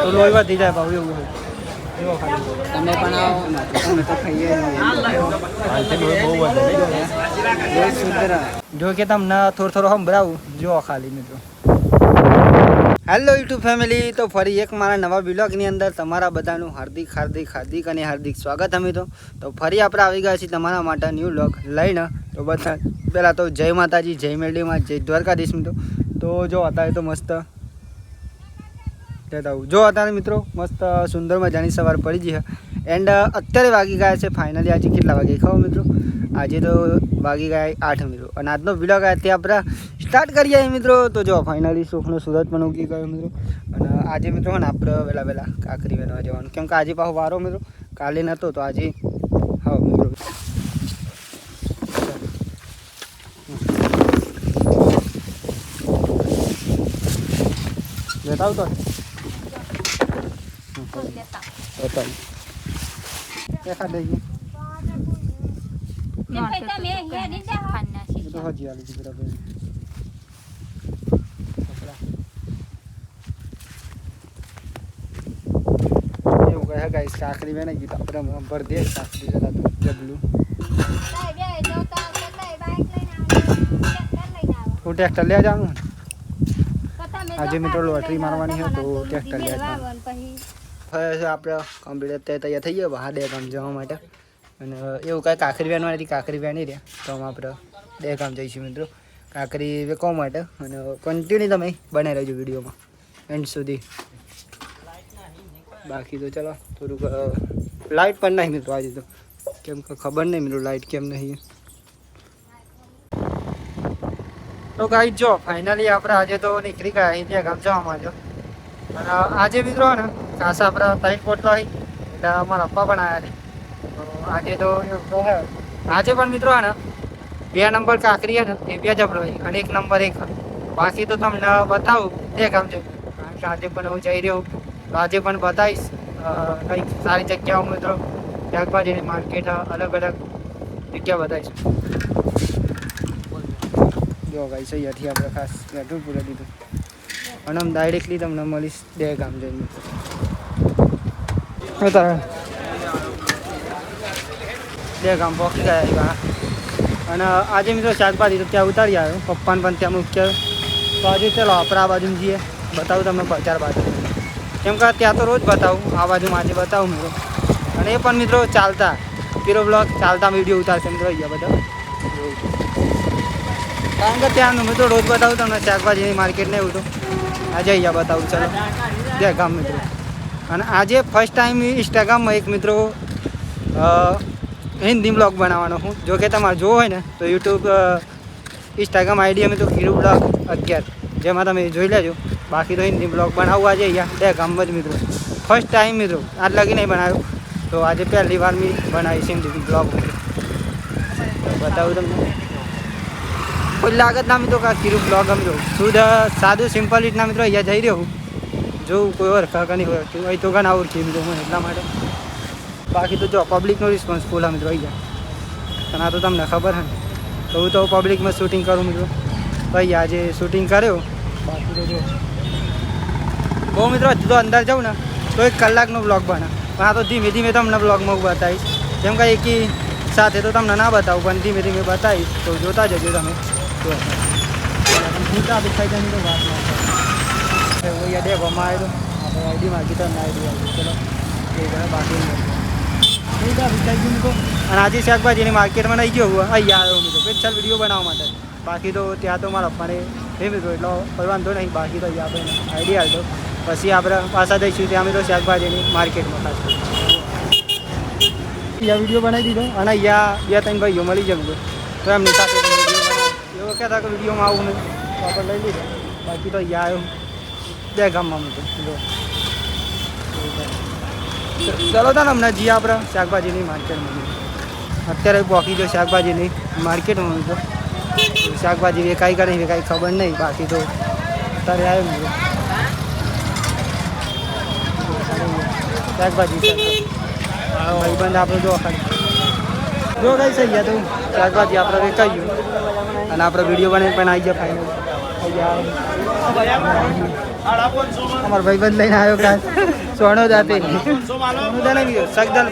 તો લોહી વધી જાય ભાવ એવું હોય. જો ખાલી તમે પણ આવો તમે તો ખાઈએ બહુ વધે જો કે તમને થોડું સંભળાવું જો ખાલી મિત્રો. હેલો યુટ્યુબ ફેમિલી, તો ફરી એક મારા નવા બ્લોગની અંદર તમારા બધાનું હાર્દિક અને હાર્દિક સ્વાગત અમે તો ફરી આપણે આવી ગયા છીએ તમારા માટે ન્યૂ બ્લોગ લઈને. તો બધા પહેલાં તો જય માતાજી, જય મેરડીમાં, જય દ્વારકાધીશ મિત્રો. તો જો અત્યારે તો મસ્ત જો અત્યારે મિત્રો મસ્ત સુંદર મજાની સવાર પડી ગઈ છે. એન્ડ અત્યારે વાગી ગયા છે ફાઇનલી આજે કેટલા વાગે ખબર મિત્રો? આજે તો વાગી ગયા 8 મિત્રો. અને આજનો બ્લોગ તે આપણે સ્ટાર્ટ કરીએ મિત્રો. તો જો ફાઇનલી સુખનો સુરત પણ ઉગી ગયો મિત્રો. અને આજે મિત્રો ને આપણે વહેલા કાંકરી વેણવા જવાનું, કેમ કે આજે પાછો વારો મિત્રો, કાલે નહોતો તો આજે હા મિત્રો. લેતા આવતો એકા દઈ ગયું તો હજી આલી દીધું બરાબર. એવું કહે ગાઈસ કાકરી વેને ગીત આપણે ભર દે કાકરી જરા તો જબલું હું ટ્રેક્ટર લે જાઉં આજે મિત્રો લોટરી મારવાની છે તો ટ્રેક્ટર લે જાઉં. આપણે કમ્પ્લીટ તૈયાર થઈ ગયા બહાર 2 ગામ જવા માટે. અને એવું કાંઈ કાંકરી વેણવાની હતી, કાંકરી વેણી રહ્યા તો આપણે 2 ગામ જઈશું મિત્રો કાંકરી વેચવા માટે. અને કન્ટિન્યુ તમે બનાવી રહેજો વિડીયોમાં એન્ડ સુધી. બાકી તો ચલો થોડુંક લાઇટ પણ નહીં મિત્રો આજે તો, કેમ કે ખબર નહીં મિત્રો લાઇટ કેમ નહીં. તો ગાઈસ જો ફાઇનલી આપણે આજે તો નીકળી ગયા અહીંયા ગામ જવા માટે. અને આજે મિત્રો ને ખાસ આપણે 3 પોટલો આવી એટલે અમારા પપ્પા પણ આવ્યા છે. આજે તો આજે પણ મિત્રો ને 2 નંબર કાંકરી છે ને એ 2 જબરો અને 1 નંબર 1. બાકી તો તમને બતાવું 2 ગામ છે, કારણ કે આજે પણ હું જઈ રહ્યો તો આજે પણ બતાવીશ કંઈક સારી જગ્યાઓ મિત્રો, શાકભાજીની માર્કેટ અલગ જગ્યા બતાવીશ. જો ગાઈસ અહીંયાથી આપણે ખાસ પેટ્રોલ પૂરી દીધું અને આમ ડાયરેક્ટલી તમને મળીશ 2 ગામ જઈને. 2 ગામ પહોંચી ગયા. અને આજે મિત્રો શાકભાજી તો ત્યાં ઉતારી આવ્યો, પપ્પાને પણ ત્યાં મૂક્યા. તો આજે ચાલો આપણે આ બાજુ જઈએ, બતાવું તમને બજાર બાજુ, કેમ કે ત્યાં તો રોજ બતાવું, આ બાજુમાં આજે બતાવું મિત્રો. અને એ પણ મિત્રો ચાલતા પીરો બ્લોગ ચાલતા વિડીયો ઉતારશે મિત્રો અહીંયા બધા, કારણ કે ત્યાં મિત્રો રોજ બતાવું તમને શાકભાજીની માર્કેટ ને એવું. તો આજે અહીંયા બતાવું ચાલો 2 ગામ મિત્રો. અને આજે ફર્સ્ટ ટાઈમ ઇન્સ્ટાગ્રામમાં એક મિત્રો હિન્દી બ્લોગ બનાવવાનો હું. જો કે તમારે જોવો હોય ને તો યુટ્યુબ ઇન્સ્ટાગ્રામ આઈડી અમે તો ખીરું બ્લોગ 11 જેમાં તમે જોઈ લેજો. બાકી તો હિન્દી બ્લોગ બનાવવું આજે અહીંયા 2 ગામમાં જ મિત્રો. ફર્સ્ટ ટાઈમ મિત્રો આજ લગી નહીં બનાવ્યો, તો આજે પહેલી વાર મેં બનાવીશ હિન્દી બ્લોગ. બતાવું તમને કોઈ લાગત ના મિત્રો કા ખીરું બ્લોગ અમે તો શુદ્ધ સાદું સિમ્પલ રીતના મિત્રો અહીંયા જઈ રહ્યો જોઉં કોઈ ઓળખા નહીં ઓળખતું અહીં તો ઘણા ઓળખી મિત્રો મને એટલા માટે. બાકી તો જો પબ્લિકનો રિસ્પોન્સ ફૂલ મિત્રો આવી જાય. અને આ તો તમને ખબર હે ને, તો હું તો પબ્લિકમાં શૂટિંગ કરું મિત્રો. ભાઈ આજે શૂટિંગ કર્યો. બાકી તો જો બહુ મિત્રો હજુ તો અંદર જાઉં ને તો 1 કલાકનો બ્લોગ બને, પણ આ તો ધીમે ધીમે તમને બ્લોગમાં હું બતાવીશ. જેમ કે એકી સાથે તો તમને ના બતાવું, પણ ધીમે ધીમે બતાવીશ તો જોતા જજો તમે. મોટા દેખાઈ જાય તો વાત ના અહીંયા 2 ગામમાં આવ્યો આપણે આઈડી માગી તો આઈડી આવી ચલો એ બાકી અને આજે શાકભાજીની માર્કેટમાં નહીં ગયો અહીંયા આવ્યો મિત્રો સ્પેશિયલ વિડીયો બનાવવા માટે. બાકી તો ત્યાં તો મારા પપ્પાને એ મિત્રો એટલો કોઈ વાંધો નહીં. બાકી તો અહીંયા આપણે આઈડી આવ્યો પછી આપણે પાછા જઈશું ત્યાં મિત્રો શાકભાજીની માર્કેટમાં ખાસ અહીંયા વિડીયો બનાવી દીધો. અને અહીંયા 2-3 ભાઈઓ મળી જાય તો એમની સાથે વિડીયો બનાવ એવો કહેતા કે વિડીયોમાં આવું નહીં તો આપણે લઈ લીધો. બાકી તો અહીંયા આવ્યો 2 ગામમાં મિત્રો. ચલો તો અમને જઈએ આપણે શાકભાજીની માર્કેટમાં. અત્યારે પહોંચી જો શાકભાજીની માર્કેટમાં તો શાકભાજી વેકાઈ કરે વેકાઈ ખબર નહીં. બાકી તો અત્યારે આવ્યો મિત્રો શાકભાજી ભાઈબંધ આપણે જો ખાલી જો કઈ થઈ ગયા તો શાકભાજી આપણે વેચાઈ ગયું. અને આપણે વિડીયો બનાવીને પણ આવી ગયા ફાઇનલ. અમારો ભાઈબંધ લઈને આવ્યો કાંઈ સોનો જાતે સોનોદા નહીં મિત્રો સગદલ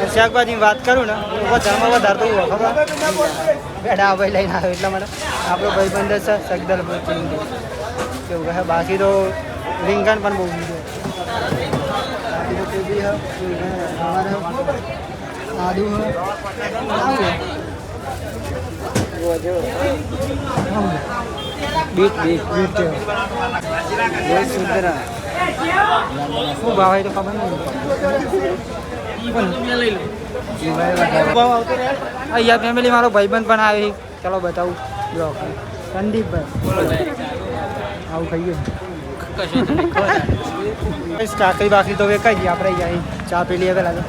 શાકભાજી વાત કરું ને ધર્મ વધારતો હું ખબર બેડા ભાઈ લઈને આવ્યો એટલા માટે આપણો ભાઈબંધ છે સગદલ કેવું કહે બાકી તો રીંગણ પણ બહુ બીજો બાકી તો કોબી આદુ બીટ બીટ બીટ બહુ સુંદર શું ભાવ હોય તો ખબર નહીં અહીંયા ફેમિલી મારો ભાઈબંધ પણ આવે ચલો બતાવું જો સંદીપભાઈ આવું ખાઈએ કાકરી બાકરી તો વેકાઈ ગઈ આપણે અહીંયા ચા પી લઈએ પેલા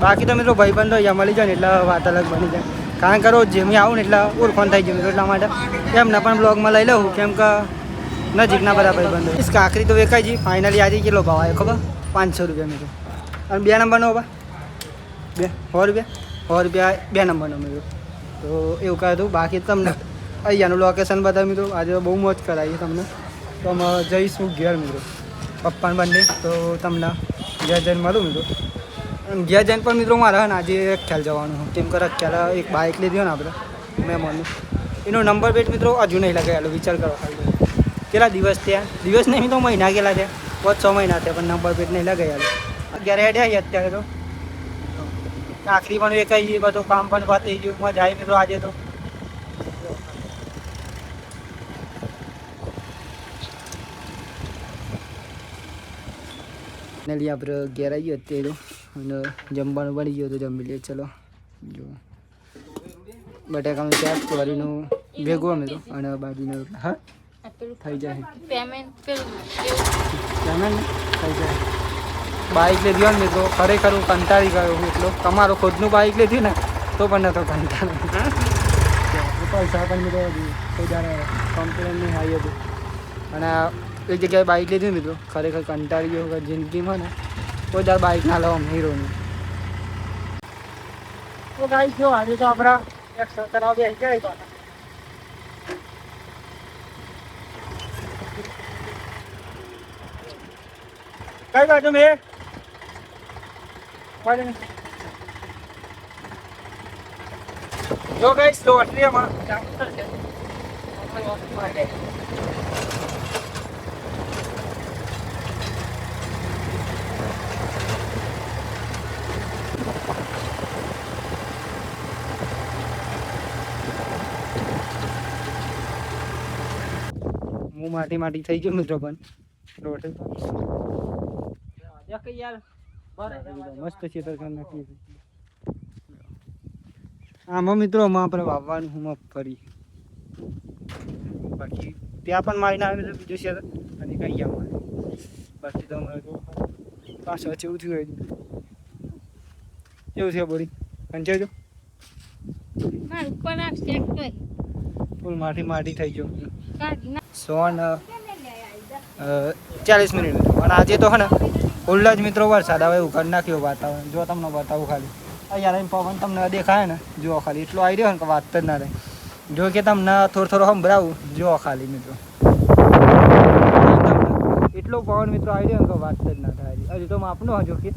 બાકી તો મિત્રો ભાઈબંધો અહીંયા મળી જાય ને એટલે વાત અલગ બની જાય કારણ કે રોજ જેમ આવું ને એટલે ઓળખાણ થઈ જાય મિત્રો એટલા માટે એમને પણ બ્લોગમાં લઈ લઉં કેમ કે નજીકના બધા ભાઈબંધો કાકરી તો વેકાઈ ગઈ ફાઇનલી આજે કેટલો ભાવ આવ્યો ખબર 500 રૂપિયા મિત્રો અને 2 નંબરનો બા 100 રૂપિયા 2 નંબરનો મિત્રો તો એવું કહે હતું બાકી તમને અહીંયાનું લોકેશન બધા મિત્રો આજે બહુ મોજ કરાવીએ તમને તો અમે જઈશું ઘેર મિત્રો પપ્પાને બંને તો તમને ઘેર જઈને મળું મિત્રો ઘેર જઈને પણ મિત્રો મારે ને આજે ખ્યાલ જવાનું કેમ કે ખ્યાલ એક બાઇક લીધી ને આપણે મહેમાનનું એનો નંબર પ્લેટ મિત્રો હજુ નહીં લગાવેલો વિચાર કરો ખાલી કેટલા દિવસ થયા દિવસ નહીં તો મહિના ગયેલા છે 5-6 મહિના થયા પણ નંબર પ્લેટ નહીં લગાવેલો ઘરે હેડ્યા અત્યારે તો આખરી પણ વેકાઈ ગઈ બધું કામ પણ પતી ગયું મજા આવી મિત્રો આજે તો ફાઇનલી આપણે ઘેર આવી અત્યારે અને જમવાનું બની ગયું તો જમી લઈએ ચલો જો બટાકાનું શાક ચોરીનું ભેગું અમે તો અને બાજુનું હા થઈ જાય પેમેન્ટ થઈ જાય બાઇક લીધી હોય ને મિત્રો ખરેખર હું કંટાળી ગયો હું એટલો તમારું ખુદનું બાઇક લીધી ને તો પણ નતો કંટાળો પૈસા પણ મિત્રો કોઈ જ્યારે કમ્પ્લેન નહીં આવી હતું અને એક જગ્યાએ બાઇક લીધી મિત્રો ખરેખર કંટાળી ગયો જિંદગીમાં ને કોઈ દર બાઇક ના લો હીરોની તો ગાઈસ જો આજે તો આપણા એક સતરાવ બે જાય તો કઈ બાજુ મેં જો ગાઈસ તો અટલીમાં ચાલુ થશે હું માટી થઈ ગયો મિત્રો પણ રોડ મસ્ત ખેતર કરી નાખીએ આમાં મિત્રો આપણે વાવવાનું હું ફરી બાકી ત્યાં પણ મારીને આવે બીજું છે અને કઈ ગયા બાકી તો પાછળ છે એવું થયું કેવું છે બોડી કંચાવજો ફૂલ માટી થઈ ગયો સોન 40 મિનિટ અને આજે તો હે ને ફૂલ જ મિત્રો વરસાદ આવે એવું કરી નાખ્યો વાતાવરણ જો તમને બતાવું ખાલી અહીંયા પવન તમને દેખાય ને જુઓ ખાલી એટલો આવી રહ્યો ને કે વાત જ ના રહે જો કે તમને થોડો સંભળાવું જુઓ ખાલી મિત્રો એટલો પવન મિત્રો આવી રહ્યો ને કે વાત જ ના થાય હજુ તો માપનો હજુ કે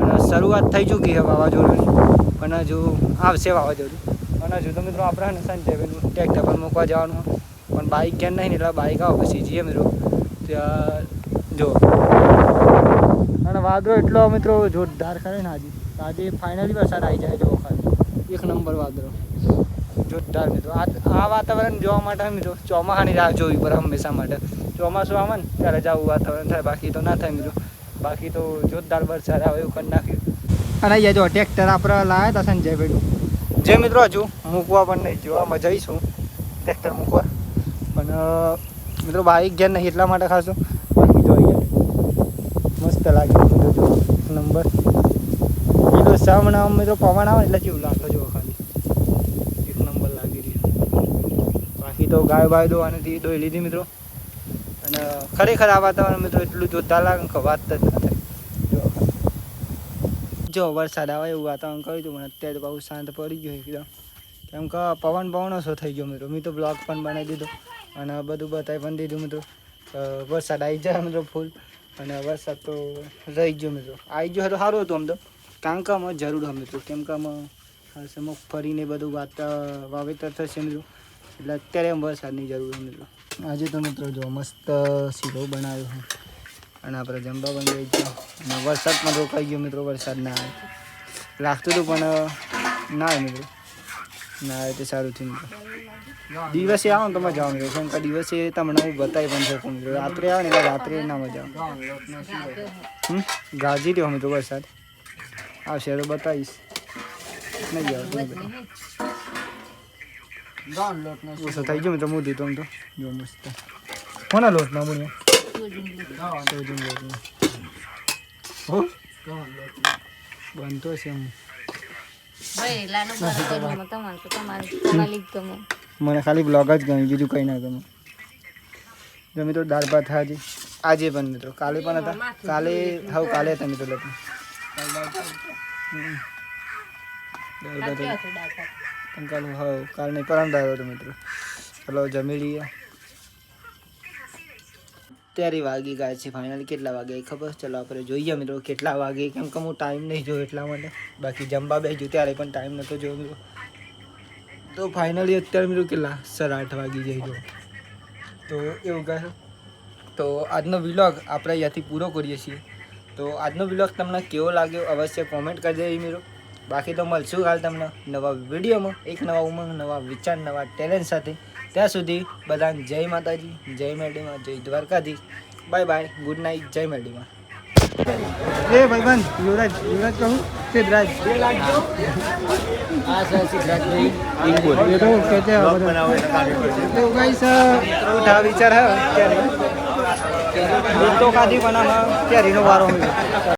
અને શરૂઆત થઈ ચૂકી છે વાવાઝોડાની પણ હજુ આવશે વાવાઝોડું અને હજુ તો મિત્રો આપણે ને સંજયભાઈનું ટ્રેક્ટર પર મૂકવા જવાનું પણ બાઇક ક્યાં નહીં એટલે બાઇક આવો પછી જઈએ મિત્રો ત્યાં જો અને વાદળો એટલો મિત્રો જોરદાર કરે ને આજે ફાઇનલી વરસાદ આવી જાય જો ખાલી એક નંબર વાદળો જોરદાર મિત્રો આ વાતાવરણ જોવા માટે મિત્રો ચોમાસાની રાહ જોવી પડે હંમેશા માટે ચોમાસું આવે ને ત્યારે જ આવું વાતાવરણ થાય બાકી તો ના થાય મિત્રો બાકી તો જોરદાર વરસાદ આવે એવું કરી નાખ્યું અને અહીંયા જો ટ્રેક્ટર આપણે લાવ્યા હતા સંજયભાઈનું જે મિત્રો હજુ મૂકવા પણ નહીં જોવામાં જઈશું ટ્રેક્ટર મૂકવા પણ મિત્રો બાઇક ગયા નહીં એટલા માટે ખાશું બાકી જો અહીંયા મસ્ત લાગે મિત્રો જો નંબર એટલો સામે મિત્રો પવન આવે એટલે કેવું લાગે જો ખાલી એક નંબર લાગી રહ્યો બાકી તો ગાય બાય દોવાનીથી દોઈ લીધી મિત્રો અને ખરેખર આ વાતાવરણ મિત્રો એટલું જોરદાર લાગે કે વાત જ ના થાય જો વરસાદ આવે એવું વાતાવરણ કર્યું હતું પણ અત્યારે બહુ શાંત પડી ગયો એકદમ કેમ કે પવન ઓછો થઈ ગયો મિત્રો મેં તો બ્લોગ પણ બનાવી દીધો અને બધું બતાવી પણ દીધું મિત્રો. વરસાદ આવી જાય મિત્રો ફૂલ, અને વરસાદ તો રહી ગયો મિત્રો. આવી ગયો તો સારું હતું આમ તો, કારણ કે આમાં જરૂર હોય મિત્રો, કેમ કે આમાં મગફળીને બધું વાવેતર થશે મિત્રો, એટલે અત્યારે આમ વરસાદની જરૂર હોય મિત્રો. આજે તો મિત્રો જો મસ્ત શીરો બનાવ્યો છે, અને આપણે જમવા પણ જઈ ગયો, અને વરસાદમાં રોકાઈ ગયો મિત્રો. વરસાદ ના આવે લાગતું હતું પણ ના આવે મિત્રો, ના આવે તે સારું થયું મિત્રો. દિવસે આવો ને તો મજા આવે મિત્રો, કેમ કે દિવસે તમને હું બતાવી પણ શકું મિત્રો. રાત્રે આવે ને એટલે રાત્રે ના મજા આવે. ગાજી રહ્યો મિત્રો, વરસાદ આવશે તો બતાવીશ. નહીં આવતું ઓછો થઈ ગયો મિત્રો. મોદી તો આમ તો જો મસ્ત કોના લોટના બન્યા હો બનતો છે એમ. મને ખાલી બ્લોગ જ ગમે, બીજું કંઈ ના ગમે. જો મિત્રો દાળ ભાત હાજી આજે પણ મિત્રો, કાલે પણ હતા. કાલે હતા મિત્રો લગ્ન. કાલ નહીં પરમ દાળ હતો મિત્રો. ચલો જમી લઈએ. ત્યારે વાગી ગયા છે ફાઇનલી. કેટલા વાગે એ ખબર? ચલો આપણે જોઈએ મિત્રો કેટલા વાગે, કેમ કે હું ટાઈમ નહીં જોયો એટલા માટે. બાકી જમવા બેસું ત્યારે પણ ટાઈમ નહોતો જોયો મિત્રો. તો ફાઇનલી અત્યારે મિત્રો કેટલા 8:30 વાગી જાય જો. તો એવું કહે તો આજનો વિલોગ આપણે અહીંયાથી પૂરો કરીએ છીએ. તો આજનો વિલોગ તમને કેવો લાગ્યો અવશ્ય કોમેન્ટ કરી દેજો મિત્રો. બાકી તો મળશું હાલ તમને નવા વિડીયોમાં, એક નવા ઉમંગ, નવા વિચાર, નવા ટેલેન્ટ સાથે. ત્યાં સુધી બધાને જય માતાજી, જય મેરડીમાં, જય Dwarkadhish. Bye bye, good night, જય મેરડીમાં. એ ભાઈબંધ યુવરાજ કહું સિદ્ધરાજ વિચાર હે તો ખાધી બનાવવા કેરીનો વારો